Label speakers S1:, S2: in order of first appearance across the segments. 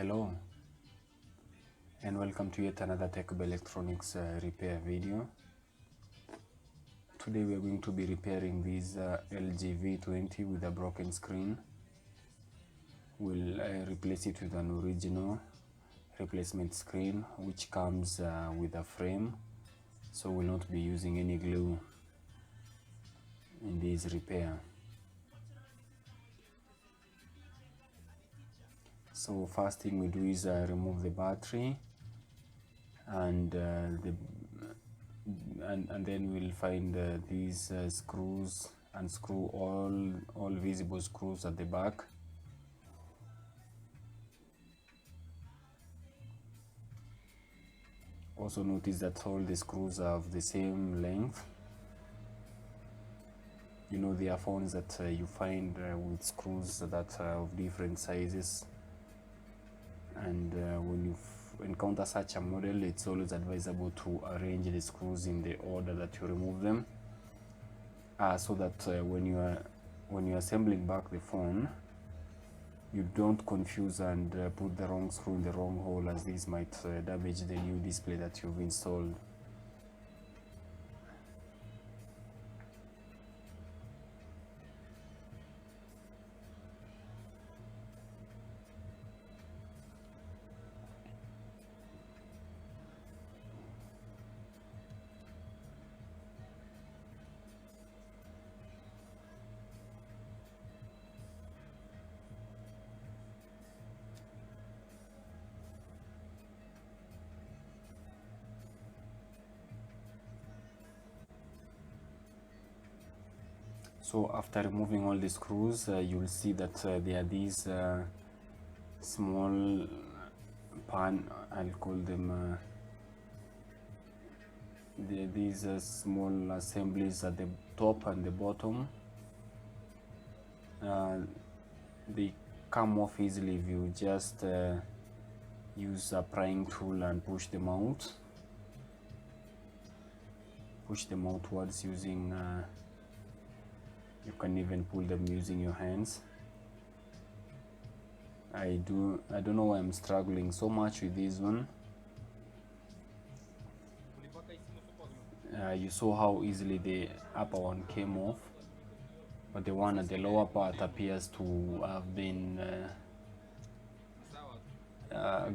S1: Hello and welcome to yet another Tech Electronics repair video. Today we are going to be repairing this LG V20 with a broken screen. We'll replace it with an original replacement screen which comes with a frame, so we'll not be using any glue in this repair. So first thing we do is remove the battery and then we'll find these screws and screw all visible screws at the back. Also notice that all the screws are of the same length. You know, there are phones that you find with screws that are of different sizes, and when you encounter such a model, it's always advisable to arrange the screws in the order that you remove them, so that when you're assembling back the phone, you don't confuse and put the wrong screw in the wrong hole, as this might damage the new display that you've installed. So after removing all the screws, you'll see that there are these small I'll call them these small assemblies at the top and the bottom. They come off easily if you just use a prying tool and push them out. Push them outwards using you can even pull them using your hands. I don't know why I'm struggling so much with this one. You saw how easily the upper one came off, but the one at the lower part appears to have been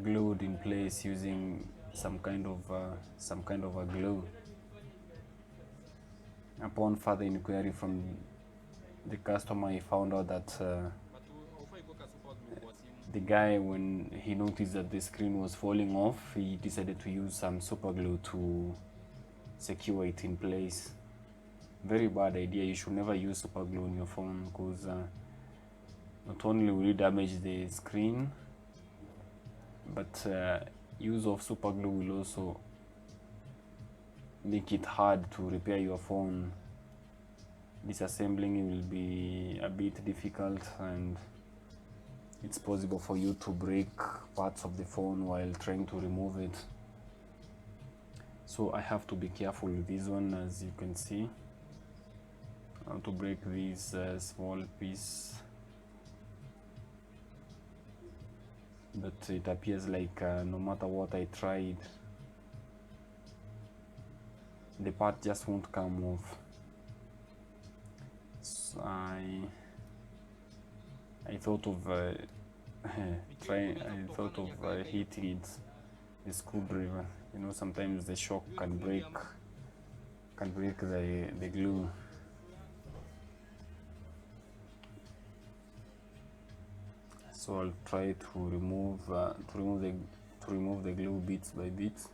S1: glued in place using some kind of a glue. Upon further inquiry from the customer, he found out that the guy, when he noticed that the screen was falling off, he decided to use some super glue to secure it in place. Very bad idea. You should never use super glue on your phone, because not only will it damage the screen, but use of super glue will also make it hard to repair your phone. Disassembling will be a bit difficult, and it's possible for you to break parts of the phone while trying to remove it. So I have to be careful with this one. As you can see, I want to break this small piece, but it appears like no matter what I tried, the part just won't come off. So I thought of hitting it, the screwdriver. You know, sometimes the shock can break the glue. So I'll try to remove the glue bits by bits.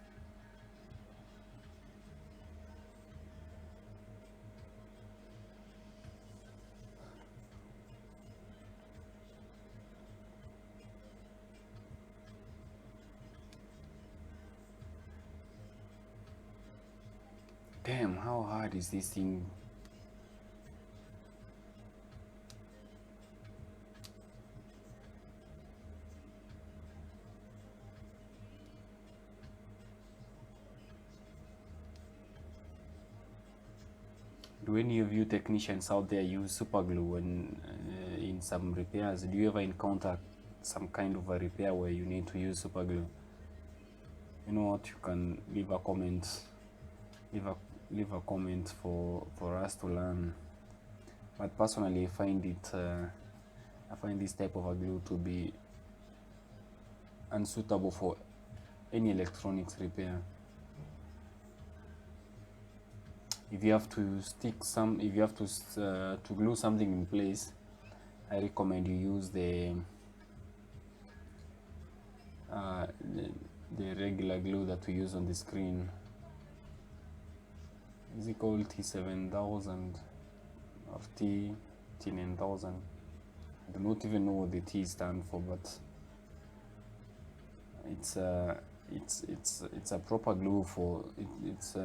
S1: Damn, how hard is this thing? Do any of you technicians out there use super glue when in some repairs? Do you ever encounter some kind of a repair where you need to use super glue, you know what, you can leave a comment, leave a comment for us to learn. But personally, I find this type of a glue to be unsuitable for any electronics repair. If you have to to glue something in place, I recommend you use the regular glue that we use on the screen. Is it called T7000 or T9000? I do not even know what the T stand for, but it's a proper glue for it's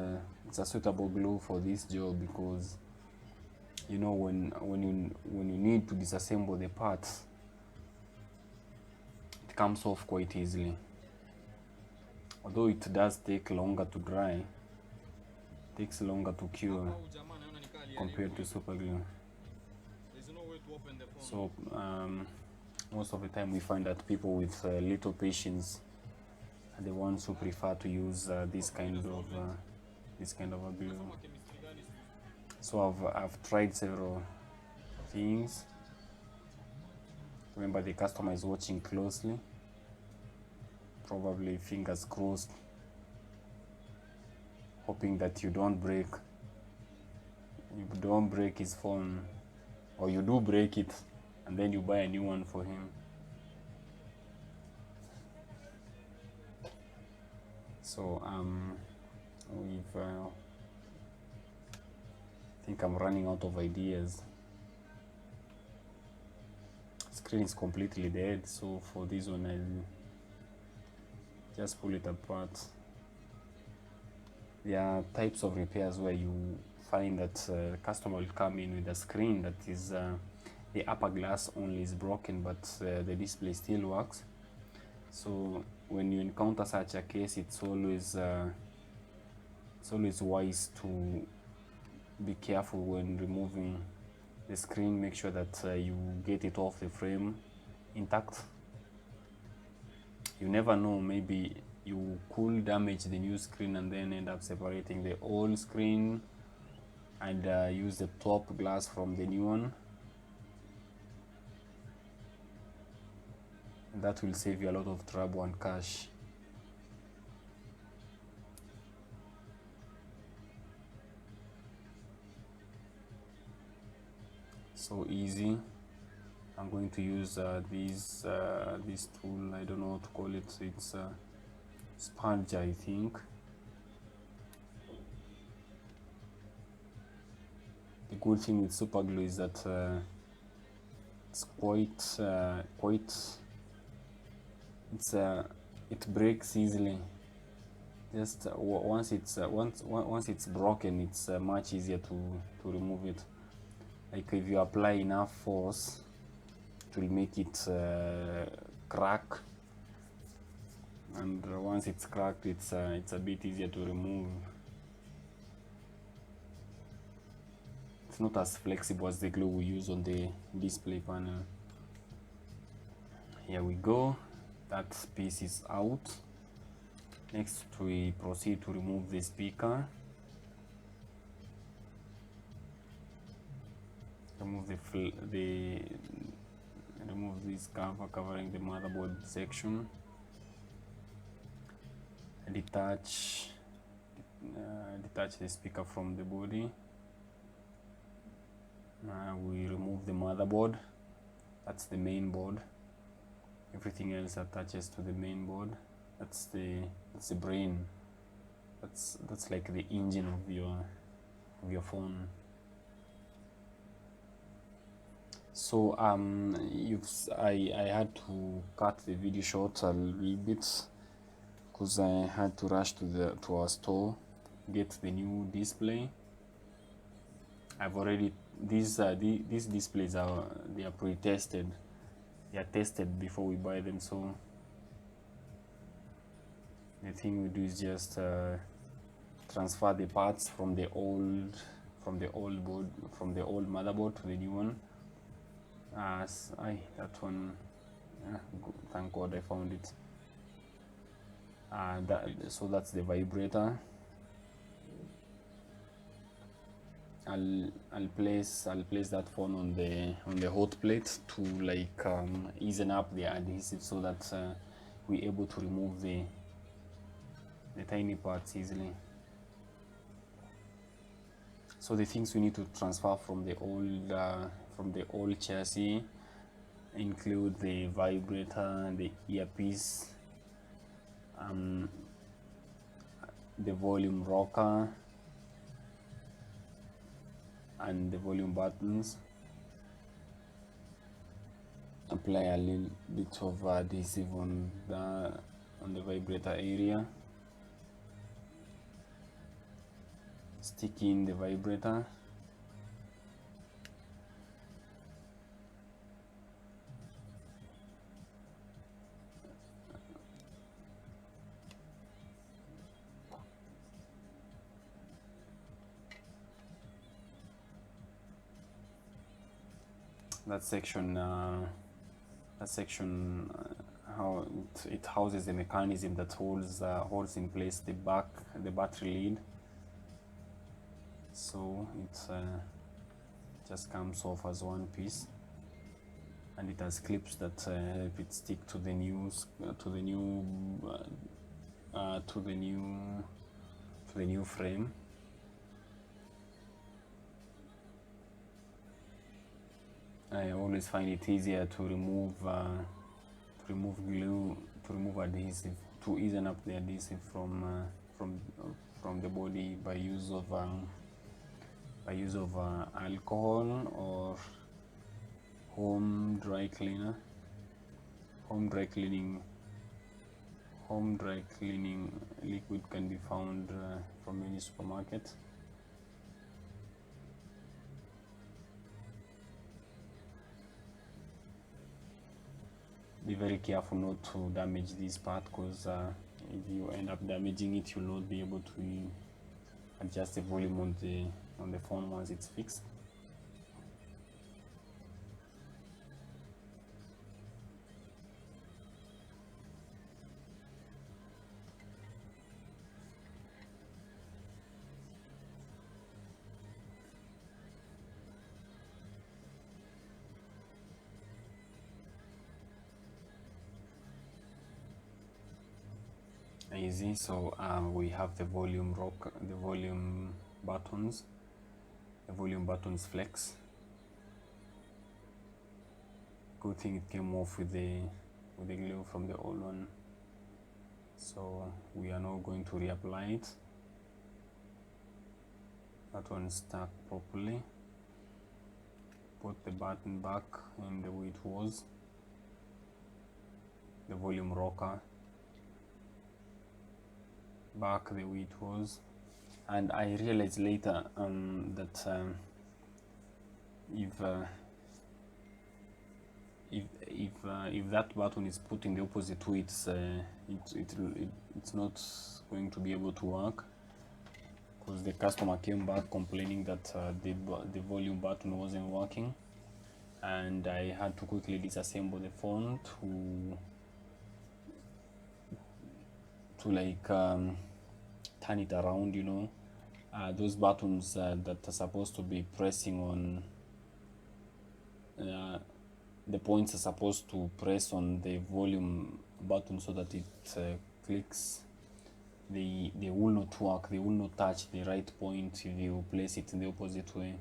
S1: a suitable glue for this job, because you know, when you need to disassemble the parts, it comes off quite easily, although it does take longer to dry, takes longer to cure compared to super glue. So most of the time we find that people with little patience are the ones who prefer to use this kind of a glue. So I've tried several things. Remember, the customer is watching closely, probably fingers crossed, hoping that you don't break his phone, or you do break it and then you buy a new one for him. So I think I'm running out of ideas. Screen is completely dead, so for this one I'll just pull it apart. There are types of repairs where you find that the customer will come in with a screen that is the upper glass only is broken, but the display still works. So when you encounter such a case, it's always wise to be careful when removing the screen. Make sure that you get it off the frame intact. You never know, maybe you could damage the new screen and then end up separating the old screen and use the top glass from the new one. And that will save you a lot of trouble and cash. So easy. I'm going to use this tool. I don't know what to call it. It's sponge, I think. The good thing with super glue is that it's it breaks easily. Just once it's broken, it's much easier to remove it. Like if you apply enough force, it will make it crack, and once it's cracked, it's a bit easier to remove. It's not as flexible as the glue we use on the display panel. Here we go, that piece is out. Next we proceed to remove the speaker. Remove remove this cover covering the motherboard section. Detach the speaker from the body. We remove the motherboard. That's the main board. Everything else attaches to the main board. That's the brain. That's like the engine of your phone. So I had to cut the video short a little bit because I had to rush to our store, get the new display. I've already these displays they are pre-tested. They are tested before we buy them. So the thing we do is just transfer the parts from the old motherboard to the new one. That one Thank God I found it. So that's the vibrator. I'll place that phone on the hot plate to like easen up the adhesive so that we're able to remove the tiny parts easily. So the things we need to transfer from the old chassis include the vibrator, the earpiece, the volume rocker, and the volume buttons. Apply a little bit of adhesive on the vibrator area. Stick in the vibrator. That section how it houses the mechanism that holds in place the battery lead. So it just comes off as one piece, and it has clips that help it stick to the new frame. I always find it easier to remove glue, to remove adhesive, to easen up the adhesive from the body by use of alcohol or home dry cleaning liquid can be found from any supermarket. Be very careful not to damage this part, because if you end up damaging it, you'll not be able to adjust the volume on the phone once it's fixed. Easy. So we have the volume buttons, flex. Good thing it came off with the glue from the old one. So we are now going to reapply it. That one stuck properly. Put the button back in the way it was. The volume rocker back the way it was. And I realized later that if that button is put in the opposite way, it's not going to be able to work, because the customer came back complaining that the volume button wasn't working, and I had to quickly disassemble the phone to like turn it around, you know. Those buttons that are supposed to be pressing on the points are supposed to press on the volume button so that it clicks. They will not work, they will not touch the right point if you place it in the opposite way.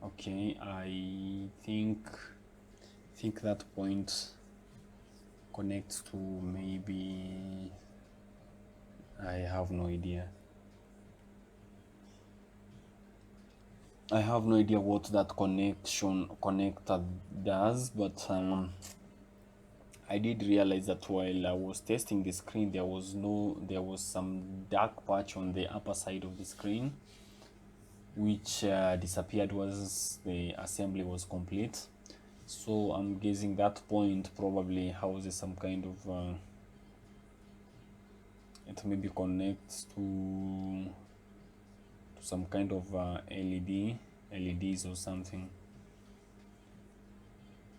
S1: Okay, I think that point connects to, maybe, I have no idea. I have no idea what that connector does, but I did realize that while I was testing the screen, there was some dark patch on the upper side of the screen, which disappeared once the assembly was complete. So I'm guessing that point probably houses some kind of it maybe connects to some kind of LEDs or something.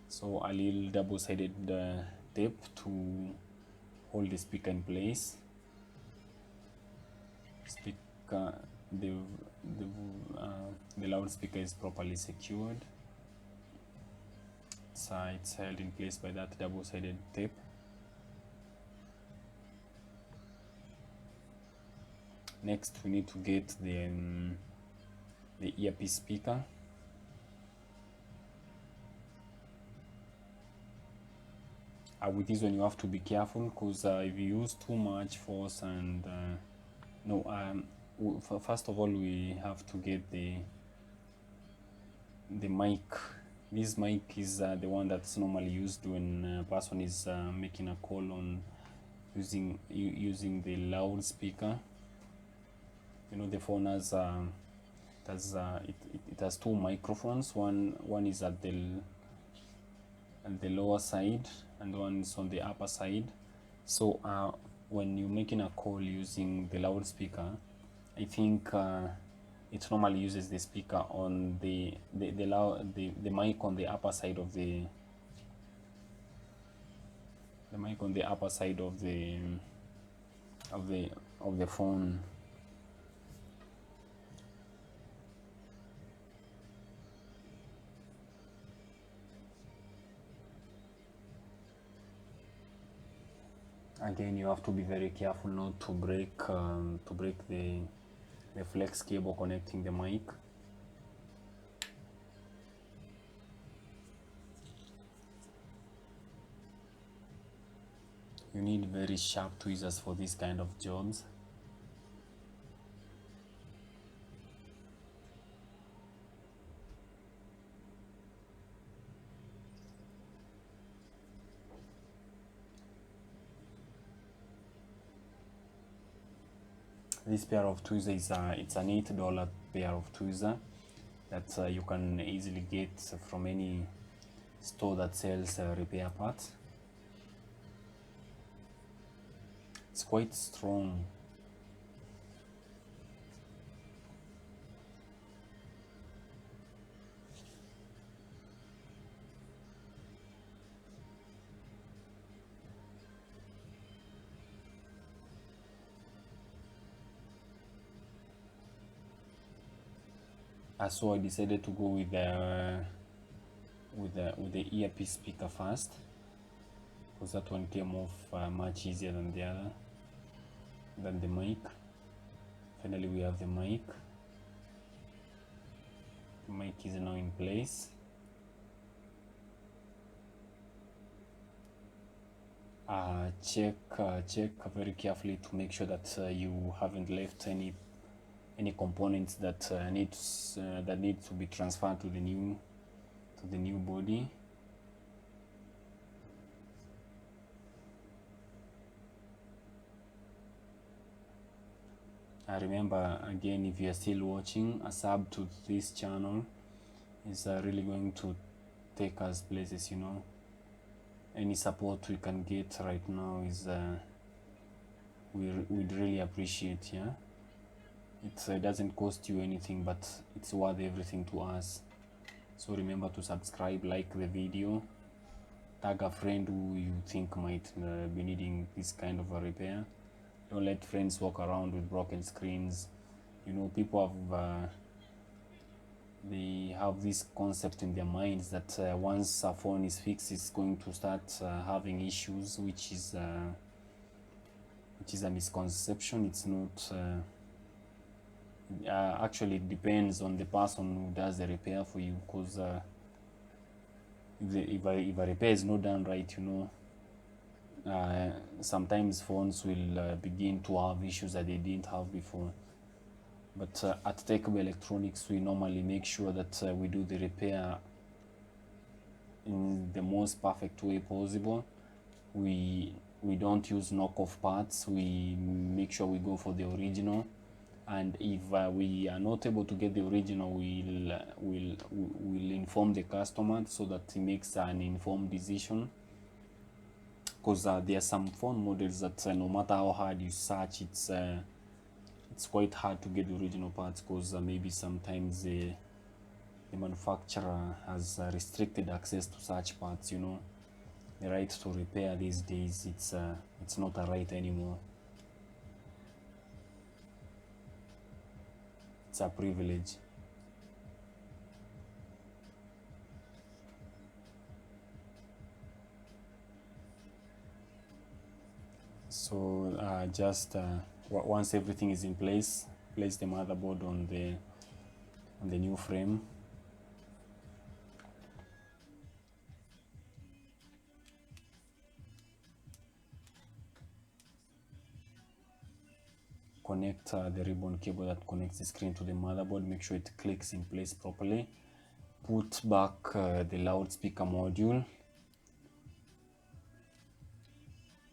S1: So a little double-sided tape to hold the speaker in place. Speaker, the loudspeaker is properly secured. So it's held in place by that double-sided tape. Next, we need to get the earpiece speaker. With this one you have to be careful, because if you use too much force and first of all we have to get the mic. This mic is the one that's normally used when a person is making a call on using the loudspeaker. You know, the phone has it has two microphones. One is at the lower side and one is on the upper side. So when you're making a call using the loudspeaker, I think it normally uses the speaker on the mic on the upper side of the mic on the upper side of the phone. Again, you have to be very careful not to break the flex cable connecting the mic. You need very sharp tweezers for this kind of jobs. This pair of tweezers it's an $8 pair of tweezers that you can easily get from any store that sells repair parts. It's quite strong. So I decided to go with the earpiece speaker first, because that one came off much easier than the mic. Finally, we have the mic. The mic is now in place. Check very carefully to make sure that you haven't left any components that need to be transferred to the new body. Remember, again, if you are still watching, a sub to this channel is really going to take us places. You know, any support we can get right now is we'd really appreciate. Yeah, it doesn't cost you anything, but it's worth everything to us. So remember to subscribe, like the video, tag a friend who you think might be needing this kind of a repair. Don't let friends walk around with broken screens. You know, people have they have this concept in their minds that once a phone is fixed, it's going to start having issues, which is a misconception. It's not. Actually, it depends on the person who does the repair for you, because if a repair is not done right, you know, sometimes phones will begin to have issues that they didn't have before. But at Techable Electronics, we normally make sure that we do the repair in the most perfect way possible. We don't use knockoff parts. We make sure we go for the original. And if we are not able to get the original, we'll inform the customer so that he makes an informed decision. Because there are some phone models that no matter how hard you search, it's quite hard to get the original parts, because maybe sometimes the manufacturer has restricted access to such parts. You know, the right to repair these days, it's not a right anymore. It's a privilege. So once everything is in place, place the motherboard on the new frame. Connect the ribbon cable that connects the screen to the motherboard. Make sure it clicks in place properly. Put back the loudspeaker module.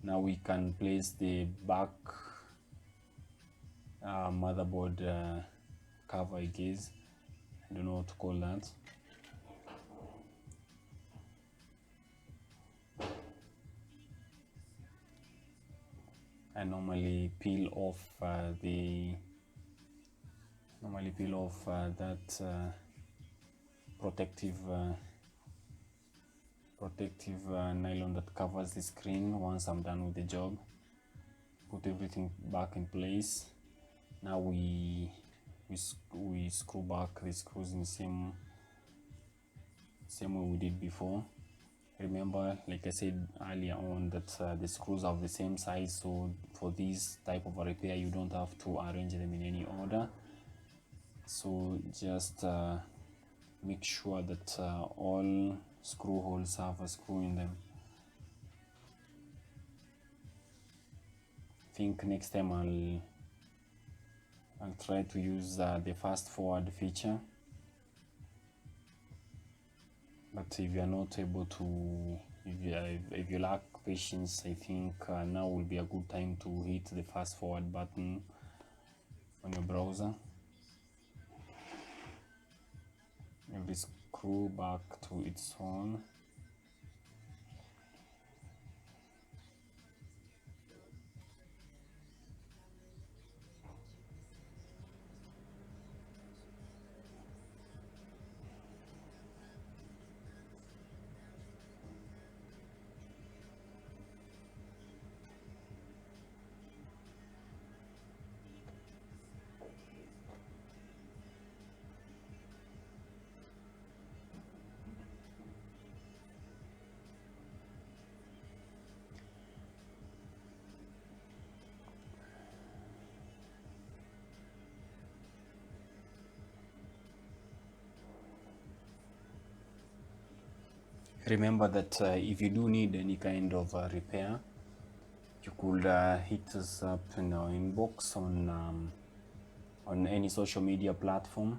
S1: Now we can place the back motherboard cover, I guess. I don't know what to call that. I normally peel off that protective nylon that covers the screen once I'm done with the job. Put everything back in place. Now we screw back the screws in the same way we did before. Remember, like I said earlier on, that the screws are of the same size, so for this type of a repair you don't have to arrange them in any order. So just make sure that all screw holes have a screw in them. I think next time I'll try to use the fast forward feature. But if you are not able to, if you lack patience, I think now will be a good time to hit the fast forward button on your browser. Every screw back to its hole. Remember that if you do need any kind of repair, you could hit us up in our inbox on any social media platform.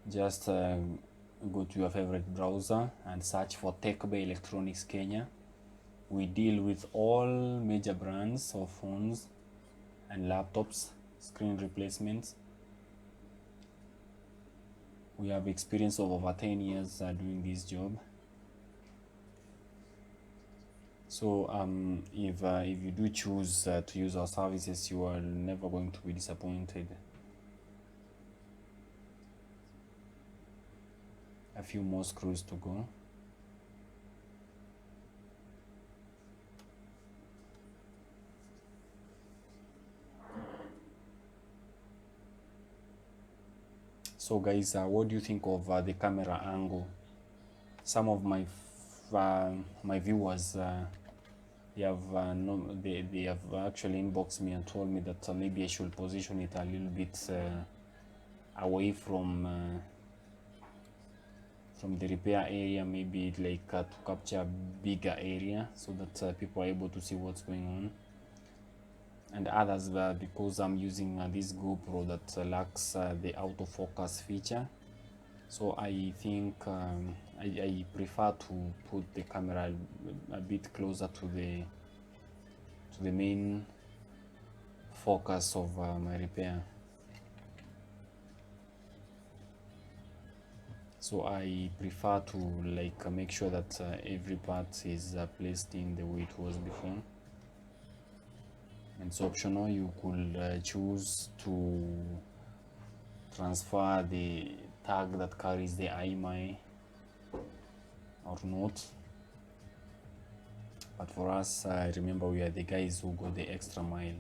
S1: Just go to your favorite browser and search for Tech Bay Electronics Kenya. We deal with all major brands of phones and laptops, screen replacements. We have experience of over 10 years doing this job. So if you do choose to use our services, you are never going to be disappointed. A few more screws to go. So guys, what do you think of the camera angle? Some of my viewers, they have actually inboxed me and told me that maybe I should position it a little bit away from the repair area, maybe like to capture a bigger area so that people are able to see what's going on. And others because I'm using this GoPro that lacks the autofocus feature, so I think I prefer to put the camera a bit closer to the main focus of my repair. So I prefer to make sure that every part is placed in the way it was before. It's optional. You could choose to transfer the tag that carries the IMI or not. But for us, remember, we are the guys who go the extra mile.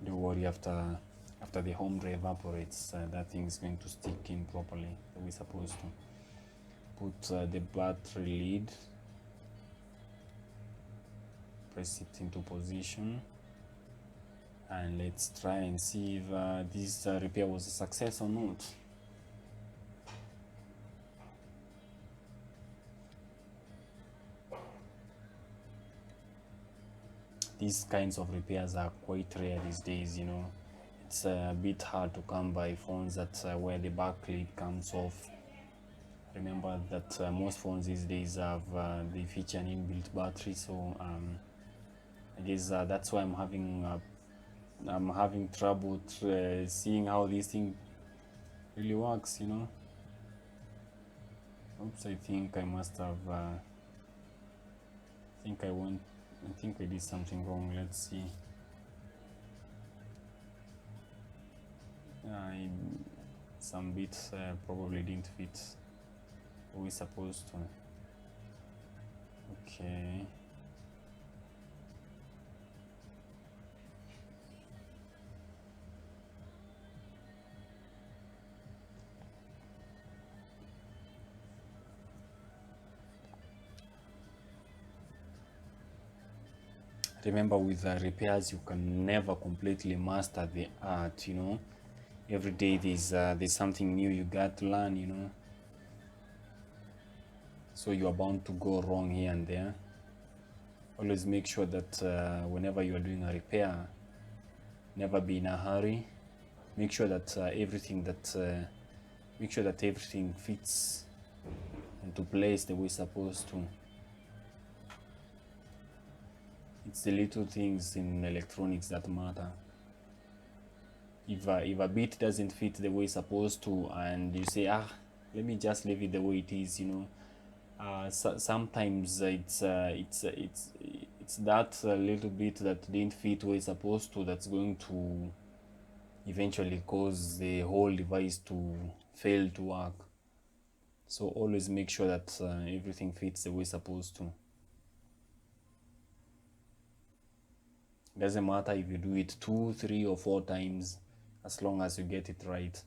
S1: Don't worry, after the home dry evaporates, that thing is going to stick in properly the way it's supposed to. Put the battery lid, press it into position, and let's try and see if this repair was a success or not. These kinds of repairs are quite rare these days, you know. It's a bit hard to come by phones that where the back lid comes off. Remember that most phones these days have they feature an inbuilt battery, so I guess that's why I'm having trouble seeing how this thing really works, you know. Oops, I think I must have I think I did something wrong. Let's see. Some bits probably didn't fit where we're supposed to. Okay. Remember, with repairs, you can never completely master the art, you know. Every day there's something new you got to learn, you know. So you are bound to go wrong here and there. Always make sure that whenever you are doing a repair, never be in a hurry. Make sure that everything fits into place the way it's supposed to. It's the little things in electronics that matter. If a bit doesn't fit the way it's supposed to, and you say, let me just leave it the way it is, you know. Sometimes it's that little bit that didn't fit where it's supposed to that's going to eventually cause the whole device to fail to work. So always make sure that everything fits the way it's supposed to. Doesn't matter if you do it 2, 3, or 4 times, as long as you get it right.